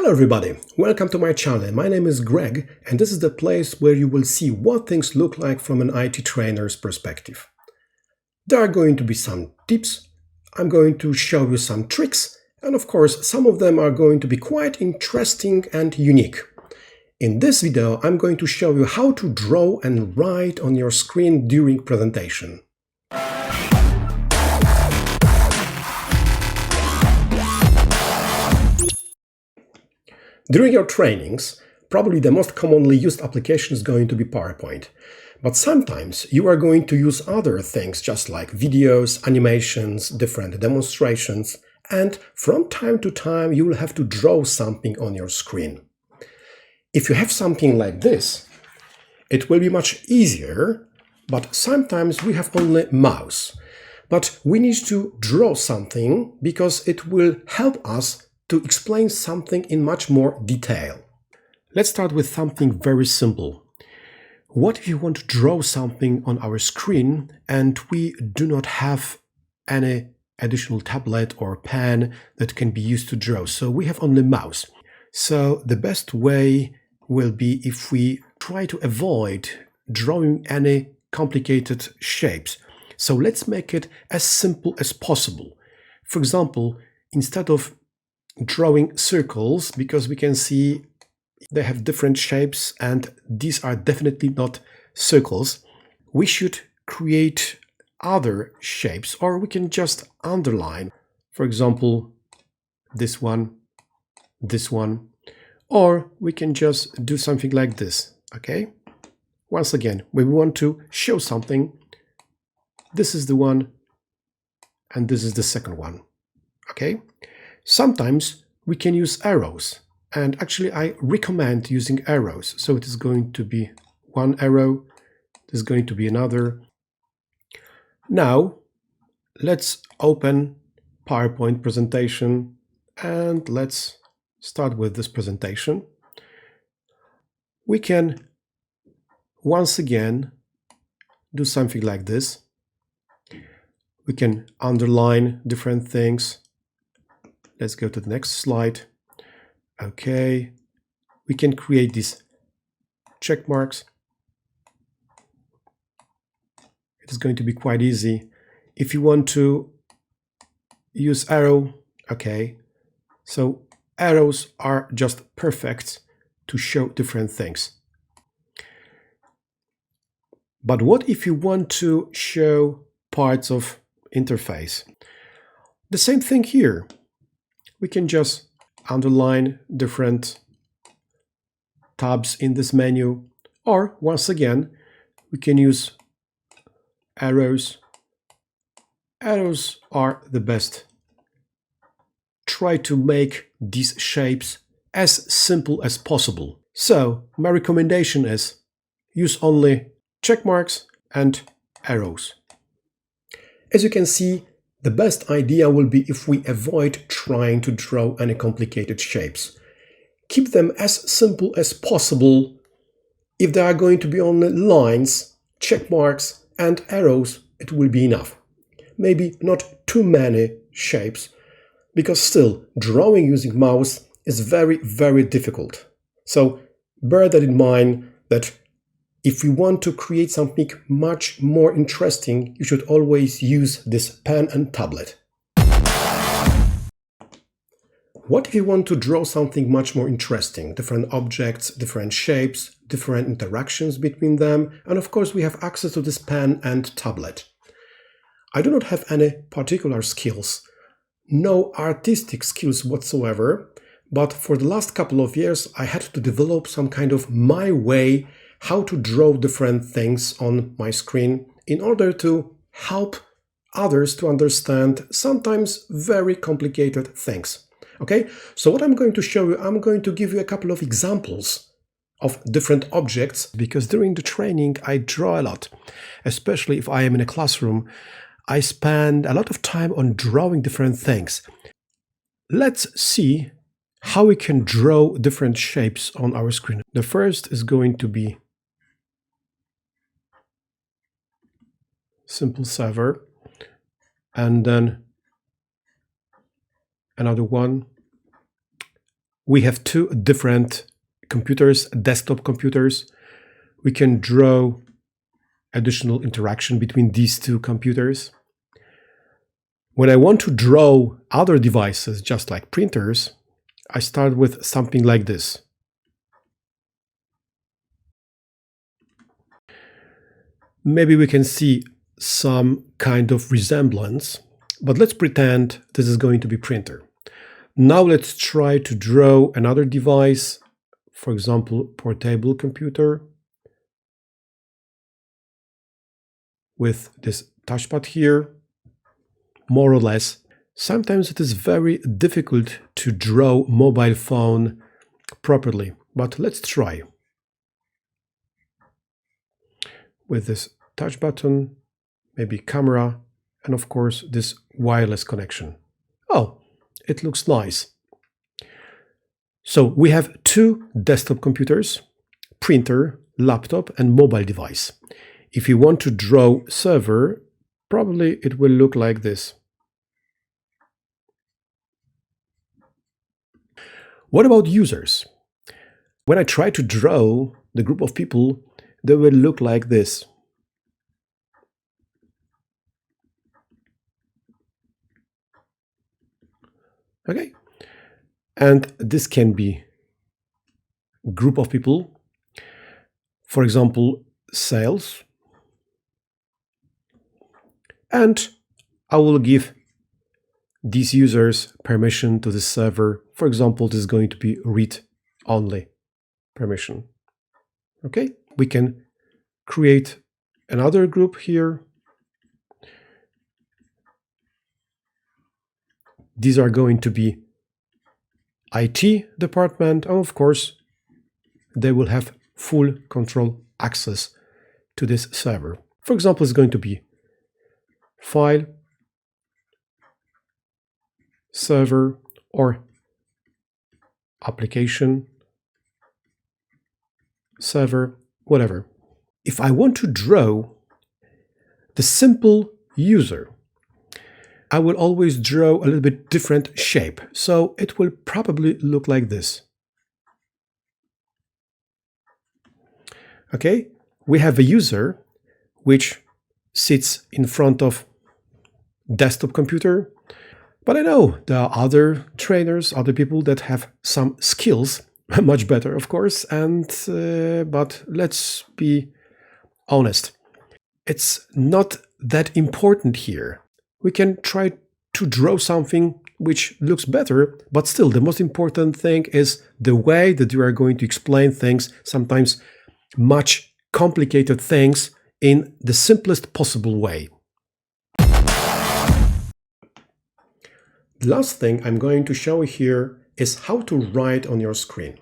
Hello everybody, welcome to my channel. My name is Greg and this is the place where you will see what things look like from an IT trainer's perspective. There are going to be some tips, I'm going to show you some tricks, and of course some of them are going to be quite interesting and unique. In this video I'm going to show you how to draw and write on your screen during presentation. During your trainings, probably the most commonly used application is going to be PowerPoint. But sometimes you are going to use other things just like videos, animations, different demonstrations, and from time to time you will have to draw something on your screen. If you have something like this, it will be much easier, but sometimes we have only mouse. But we need to draw something because it will help us to explain something in much more detail. Let's start with something very simple. What if you want to draw something on our screen and we do not have any additional tablet or pen that can be used to draw, so we have only mouse. So the best way will be if we try to avoid drawing any complicated shapes. So let's make it as simple as possible. For example, instead of drawing circles, because we can see they have different shapes and these are definitely not circles, we should create other shapes, or we can just underline, for example, this one, or we can just do something like this. Okay, once again, when we want to show something, this is the one and this is the second one. Okay, sometimes we can use arrows, and actually I recommend using arrows. So it is going to be one arrow, there's going to be another. Now let's open PowerPoint presentation and let's start with this presentation. We can once again do something like this. We can underline different things. Let's go to the next slide. Okay, we can create these check marks. It is going to be quite easy. If you want to use arrow, okay, so arrows are just perfect to show different things. But what if you want to show parts of interface? The same thing here. We can just underline different tabs in this menu, or once again, we can use arrows. Arrows are the best. Try to make these shapes as simple as possible. So my recommendation is use only check marks and arrows. As you can see, the best idea will be if we avoid trying to draw any complicated shapes. Keep them as simple as possible. If there are going to be only lines, check marks and arrows, it will be enough. Maybe not too many shapes, because still drawing using mouse is very, very difficult. So bear that in mind, that if we want to create something much more interesting, you should always use this pen and tablet. What if you want to draw something much more interesting? Different objects, different shapes, different interactions between them, and of course we have access to this pen and tablet. I do not have any particular skills, no artistic skills whatsoever, but for the last couple of years I had to develop some kind of my way how to draw different things on my screen in order to help others to understand sometimes very complicated things. Okay, so what I'm going to show you, I'm going to give you a couple of examples of different objects, because during the training I draw a lot, especially if I am in a classroom. I spend a lot of time on drawing different things. Let's see how we can draw different shapes on our screen. The first is going to be simple server, and then another one we have two different computers, desktop computers. We can draw additional interaction between these two computers. When I want to draw other devices, just like printers, I start with something like this. Maybe we can see some kind of resemblance, but let's pretend this is going to be printer. Now let's try to draw another device, for example, portable computer with this touchpad here. More or less, sometimes it is very difficult to draw mobile phone properly, but let's try. With this touch button, maybe camera, and of course this wireless connection. Oh, it looks nice. So we have two desktop computers, printer, laptop, and mobile device. If you want to draw server, probably it will look like this. What about users? When I try to draw the group of people, they will look like this. Okay, and this can be a group of people, for example, sales, and I will give these users permission to the server. For example, this is going to be read-only permission. Okay, we can create another group here. These are going to be IT department, and of course, they will have full control access to this server. For example, it's going to be file, server, or application, server, whatever. If I want to draw the simple user, I will always draw a little bit different shape, so it will probably look like this. Okay, we have a user which sits in front of desktop computer, but I know there are other trainers, other people that have some skills, much better of course, and but let's be honest, it's not that important here. We can try to draw something which looks better, but still the most important thing is the way that you are going to explain things, sometimes much complicated things, in the simplest possible way. The last thing I'm going to show here is how to write on your screen.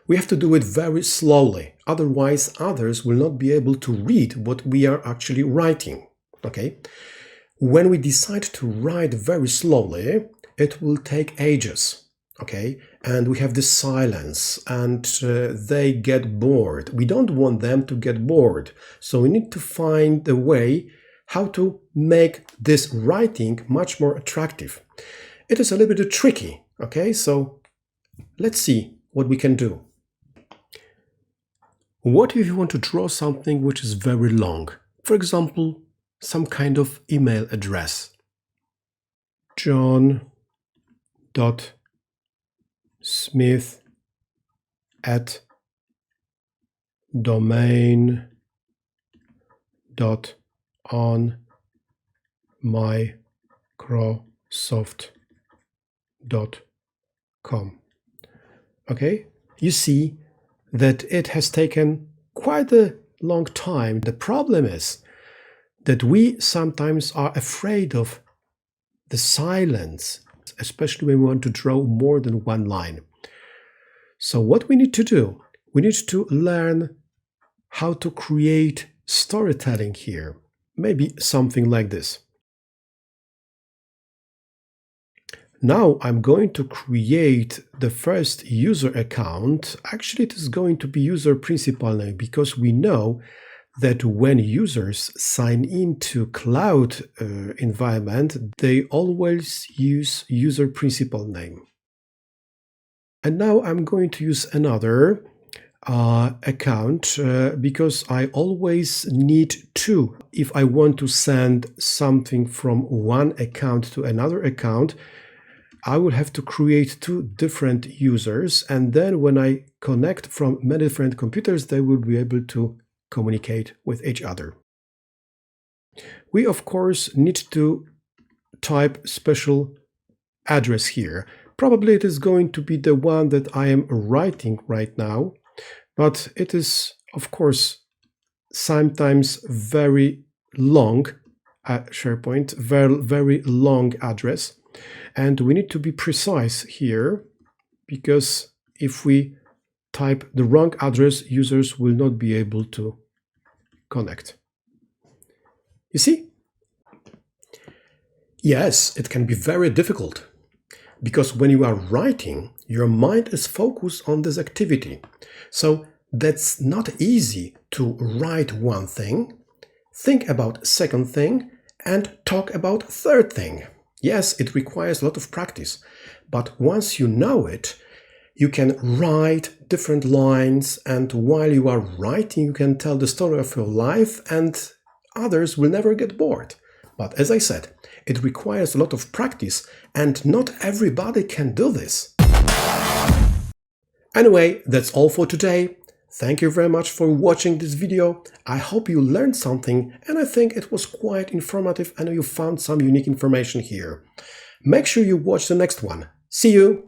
We have to do it very slowly, otherwise others will not be able to read what we are actually writing. Okay? When we decide to write very slowly, it will take ages. Okay? And we have this silence, and they get bored. We don't want them to get bored. So we need to find a way how to make this writing much more attractive. It is a little bit tricky, okay? So let's see what we can do. What if you want to draw something which is very long? For example, some kind of email address. john.smith@domain.microsoft.com. Okay, you see that it has taken quite a long time. The problem is that we sometimes are afraid of the silence, especially when we want to draw more than one line. So what we need to do, we need to learn how to create storytelling here. Maybe something like this. Now I'm going to create the first user account. Actually, it is going to be user principal name, because we know that when users sign into cloud environment, they always use user principal name. And now I'm going to use another account because I always need two. If I want to send something from one account to another account, I will have to create two different users, and then when I connect from many different computers, they will be able to communicate with each other. We of course need to type special address here. Probably it is going to be the one that I am writing right now, but it is of course sometimes very long SharePoint, very long address. And we need to be precise here, because if we type the wrong address, users will not be able to connect. You see? Yes, it can be very difficult, because when you are writing, your mind is focused on this activity. So that's not easy to write one thing, think about second thing, and talk about third thing. Yes, it requires a lot of practice, but once you know it, you can write different lines, and while you are writing, you can tell the story of your life, and others will never get bored. But as I said, it requires a lot of practice, and not everybody can do this. Anyway, that's all for today. Thank you very much for watching this video. I hope you learned something, and I think it was quite informative and you found some unique information here. Make sure you watch the next one. See you!